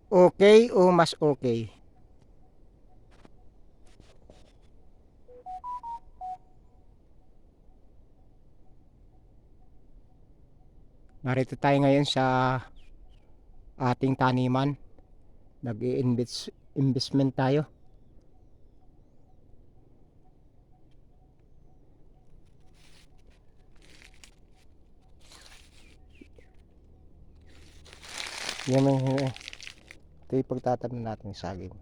Okay o mas okay? Narito tayo ngayon sa ating taniman. Nag-i-investment tayo. Yan ito yung pagtatamnan natin ng saging.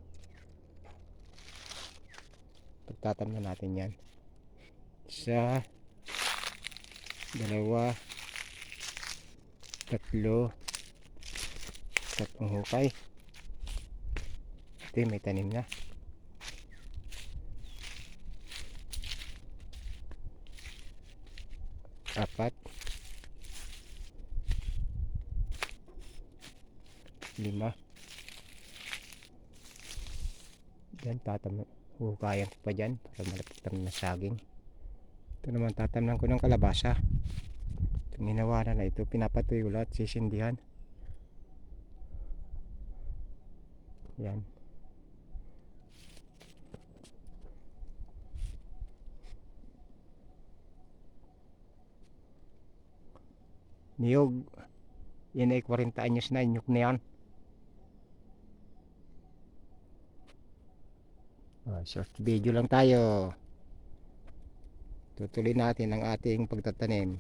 Pagtatamnan natin yan. Isa, dalawa, tatlo, tatlong hukay. Ito yung may tanim na. Apat, lima. Yan, tatamnan. Hukayan ko pa dyan para malapit na saging. Ito naman tatamnan ko ng kalabasa. Itong hinawaran na ito, pinapatuyo lahat, sisindihan. Yan. Niyog. Yan ay 40 anyos na, inyok na yan. Short video lang tayo. Tutuloy natin ang ating pagtatanim.